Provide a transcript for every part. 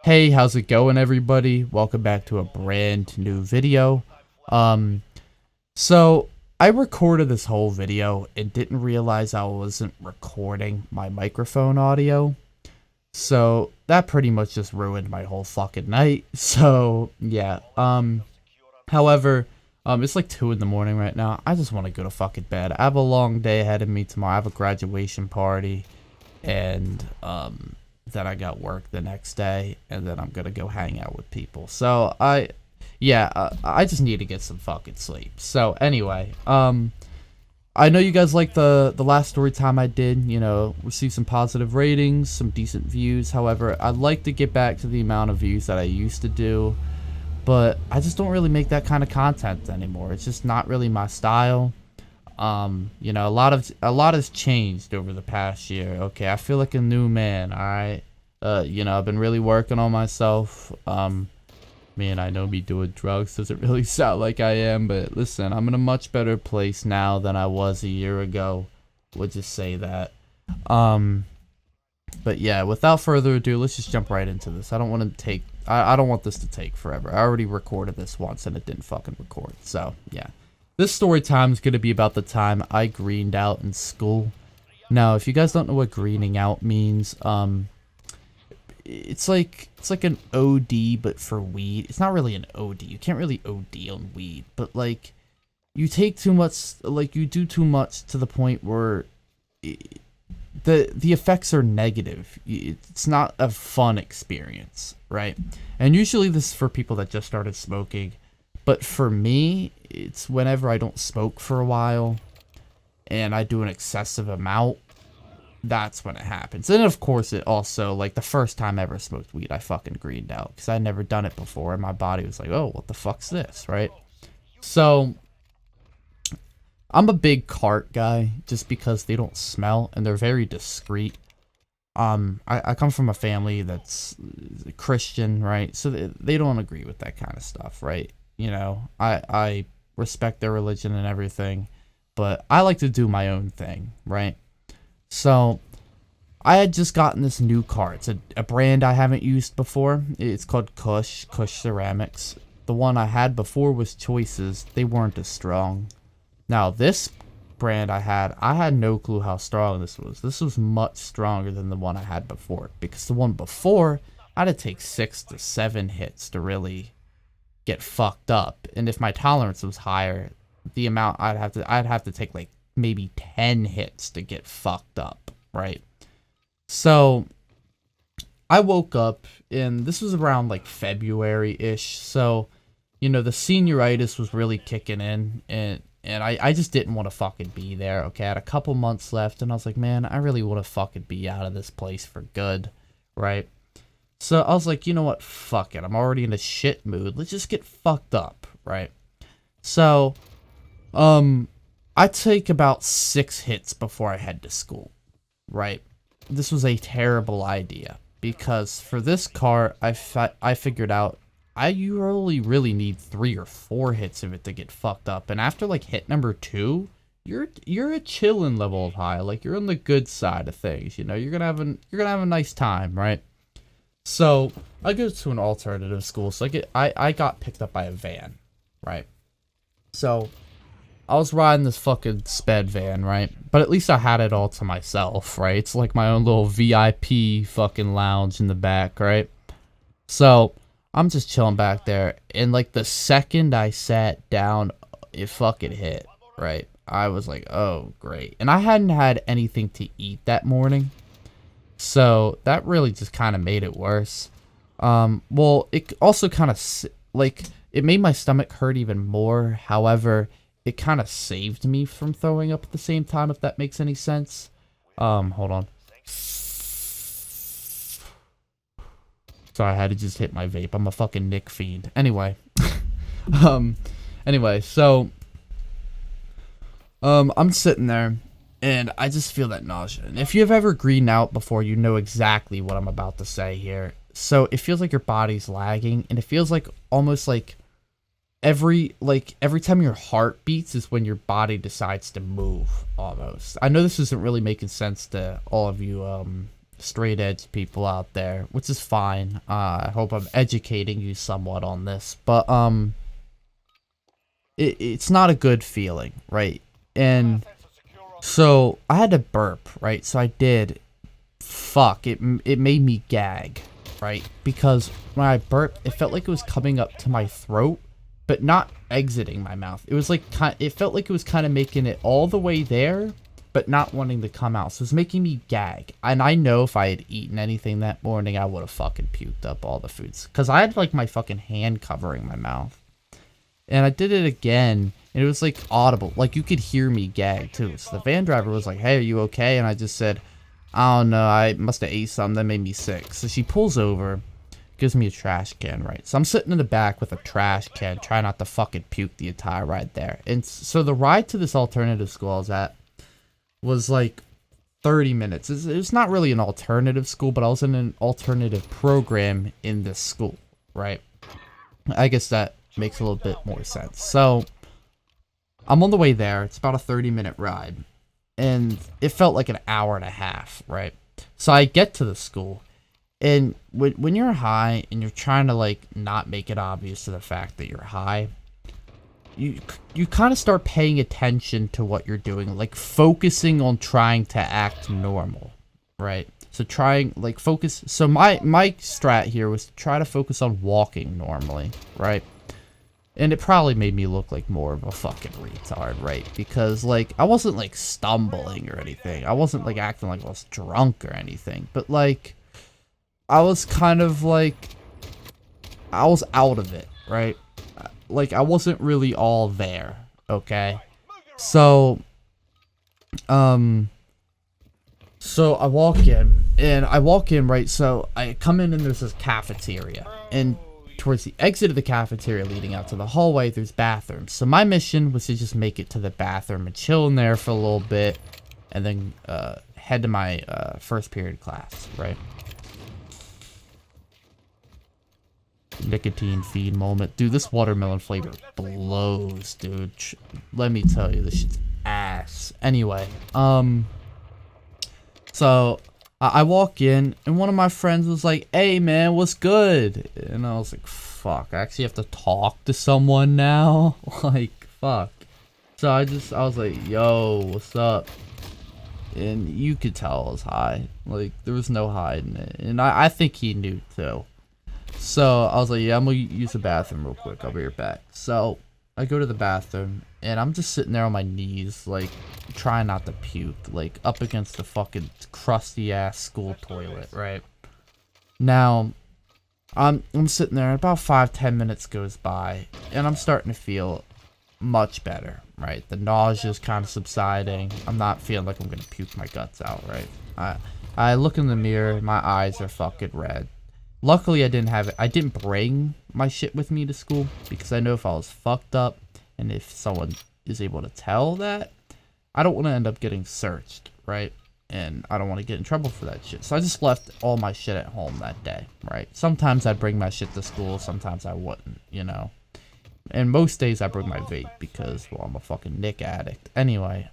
Hey, how's it going, everybody? Welcome back to a brand new video. Um, so I recorded this whole video and didn't realize I wasn't recording my microphone audio. So that pretty much just ruined my whole fucking night. So yeah. However, it's like 2 in the morning right now. I just want to go to fucking bed. I have a long day ahead of me tomorrow. I have a graduation party, and then I got work the next day, and then I'm gonna go hang out with people. So I just need to get some fucking sleep. So anyway, I know you guys like the last story time I did. You know, received some positive ratings, some decent views. However, I'd like to get back to the amount of views that I used to do, but I just don't really make that kind of content anymore. It's just not really my style. You know, a lot has changed over the past year. Okay, I feel like a new man. All right. You know, I've been really working on myself. Man, I know me doing drugs doesn't really sound like I am, but listen, I'm in a much better place now than I was a year ago. Would just say that. But yeah, without further ado, let's just jump right into this. I don't want to take. I don't want this to take forever. I already recorded this once and it didn't fucking record. So yeah. This story time is going to be about the time I greened out in school. Now, if you guys don't know what greening out means, it's like an OD but for weed. It's not really an OD. You can't really OD on weed, but like you take too much, like you do too much to the point where the effects are negative. It's not a fun experience, right? And usually this is for people that just started smoking. But for me, it's whenever I don't smoke for a while and I do an excessive amount, that's when it happens. And of course, it also, like, the first time I ever smoked weed, I fucking greened out because I'd never done it before. And my body was like, oh, what the fuck's this, right? So I'm a big cart guy just because they don't smell and they're very discreet. I come from a family that's Christian, right? So they don't agree with that kind of stuff, right? You know, I respect their religion and everything, but I like to do my own thing, right? So I had just gotten this new car. It's a brand I haven't used before. It's called Kush Ceramics. The one I had before was Choices. They weren't as strong. Now this brand I had no clue how strong this was. This was much stronger than the one I had before, because the one before I had to take 6 to 7 hits to really get fucked up, and if my tolerance was higher, the amount I'd have to take like maybe 10 hits to get fucked up, right? So I woke up, and this was around like February-ish, so you know the senioritis was really kicking in, and I just didn't want to fucking be there. Okay, I had a couple months left, and I was like, man, I really want to fucking be out of this place for good, right? So I was like, you know what? Fuck it. I'm already in a shit mood. Let's just get fucked up, right? So, I take about 6 hits before I head to school, right? This was a terrible idea because for this car, I figured out you really need 3 or 4 hits of it to get fucked up, and after like hit number 2, you're a chillin' level of high. Like you're on the good side of things. You know, you're gonna have a nice time, right? So I go to an alternative school, so I got picked up by a van, right? So I was riding this fucking sped van, right? But at least I had it all to myself, right? It's like my own little VIP fucking lounge in the back, right? So I'm just chilling back there, and like the second I sat down, it fucking hit, right? I was like, oh great, and I hadn't had anything to eat that morning. So that really just kind of made it worse. Well, it also kind of like it made my stomach hurt even more. However, it kind of saved me from throwing up at the same time, if that makes any sense. Hold on. Sorry, I had to just hit my vape. I'm a fucking Nick fiend. Anyway, so I'm sitting there. And I just feel that nausea. And if you've ever greened out before, you know exactly what I'm about to say here. So it feels like your body's lagging, and it feels like almost like every time your heart beats is when your body decides to move almost. I know this isn't really making sense to all of you straight edge people out there, which is fine. I hope I'm educating you somewhat on this, but it's not a good feeling, right? And so I had to burp, right? So I did. Fuck, it made me gag, right? Because when I burped, it felt like it was coming up to my throat, but not exiting my mouth. It was like, it felt like it was kind of making it all the way there, but not wanting to come out. So it was making me gag. And I know if I had eaten anything that morning, I would have fucking puked up all the foods. Because I had like my fucking hand covering my mouth. And I did it again, and it was like audible. Like you could hear me gag too. So the van driver was like, "Hey, are you okay?" And I just said, "I don't know, I must have ate something that made me sick." So she pulls over, gives me a trash can, right? So I'm sitting in the back with a trash can, trying not to fucking puke the entire ride there. And so the ride to this alternative school I was at was like 30 minutes. It's not really an alternative school, but I was in an alternative program in this school, right? I guess that makes a little bit more sense. So I'm on the way there. It's about a 30-minute ride. And it felt like an hour and a half, right? So I get to the school, and when you're high and you're trying to like not make it obvious to the fact that you're high, you kind of start paying attention to what you're doing, like focusing on trying to act normal, right? So trying like focus. So my strat here was to try to focus on walking normally, right? And it probably made me look like more of a fucking retard, right? Because, like, I wasn't, like, stumbling or anything. I wasn't, like, acting like I was drunk or anything. But, like, I was kind of, like, I was out of it, right? Like, I wasn't really all there, okay? So I walk in, right? So I come in and there's this cafeteria. And towards the exit of the cafeteria leading out to the hallway, there's bathrooms. So my mission was to just make it to the bathroom and chill in there for a little bit, and then head to my first period class, right? Nicotine feed moment. Dude, this watermelon flavor blows, dude. Let me tell you, this shit's ass. Anyway, so I walk in, and one of my friends was like, "Hey, man, what's good?" And I was like, fuck, I actually have to talk to someone now? Like, fuck. So I was like, "Yo, what's up?" And you could tell I was high. Like, there was no hiding it. And I think he knew, too. So I was like, "Yeah, I'm gonna use the bathroom real quick. I'll be right back." So I go to the bathroom, and I'm just sitting there on my knees, like, trying not to puke, like, up against the fucking crusty-ass school toilet, right? Now, I'm sitting there, and about 5-10 minutes goes by, and I'm starting to feel much better, right? The nausea's kind of subsiding. I'm not feeling like I'm gonna puke my guts out, right? I look in the mirror, my eyes are fucking red. Luckily, I didn't bring my shit with me to school, because I know if I was fucked up, and if someone is able to tell that, I don't want to end up getting searched, right? And I don't want to get in trouble for that shit. So I just left all my shit at home that day, right? Sometimes I'd bring my shit to school, sometimes I wouldn't, you know? And most days I bring my vape because, well, I'm a fucking Nick addict. Anyway,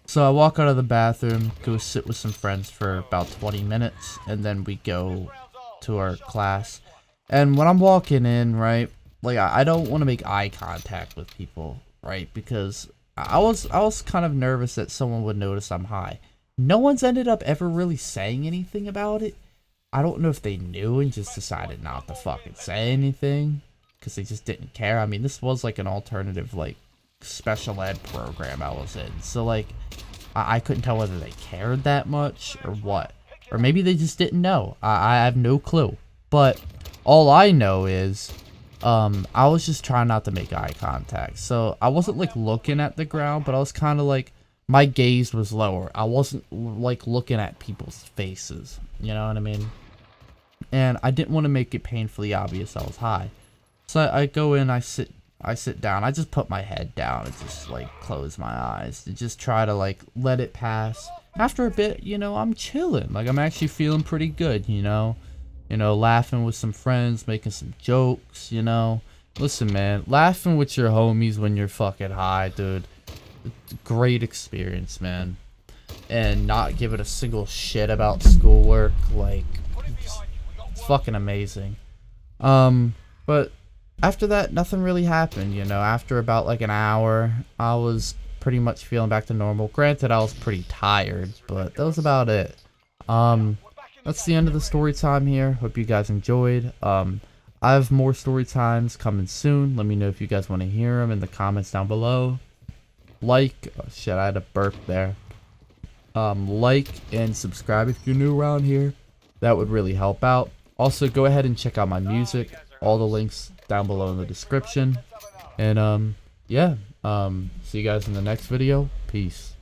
so I walk out of the bathroom, go sit with some friends for about 20 minutes, and then we go to our class. And when I'm walking in, right, like, I don't want to make eye contact with people, right? Because I was kind of nervous that someone would notice I'm high. No one's ended up ever really saying anything about it. I don't know if they knew and just decided not to fucking say anything, because they just didn't care. I mean, this was like an alternative, like, special ed program I was in. So, like, I couldn't tell whether they cared that much or what. Or maybe they just didn't know. I have no clue. But all I know is I was just trying not to make eye contact. So I wasn't like looking at the ground, but I was kind of like, my gaze was lower. I wasn't like looking at people's faces. You know what I mean? And I didn't want to make it painfully obvious I was high. So I go in, I sit down. I just put my head down and just like close my eyes to just try to like let it pass. After a bit, you know, I'm chilling. Like, I'm actually feeling pretty good, you know? You know, laughing with some friends, making some jokes, you know? Listen, man, laughing with your homies when you're fucking high, dude. Great experience, man. and not giving a single shit about schoolwork. Like, it's fucking amazing. But after that, nothing really happened, you know. After about like an hour, I was pretty much feeling back to normal. Granted, I was pretty tired, but that was about it. That's the end of the story time here. Hope you guys enjoyed. I have more story times coming soon. Let me know if you guys want to hear them in the comments down below. Like, oh shit, I had a burp there. Like and subscribe if you're new around here. That would really help out. Also, go ahead and check out my music. All the links down below in the description. And yeah, see you guys in the next video. Peace.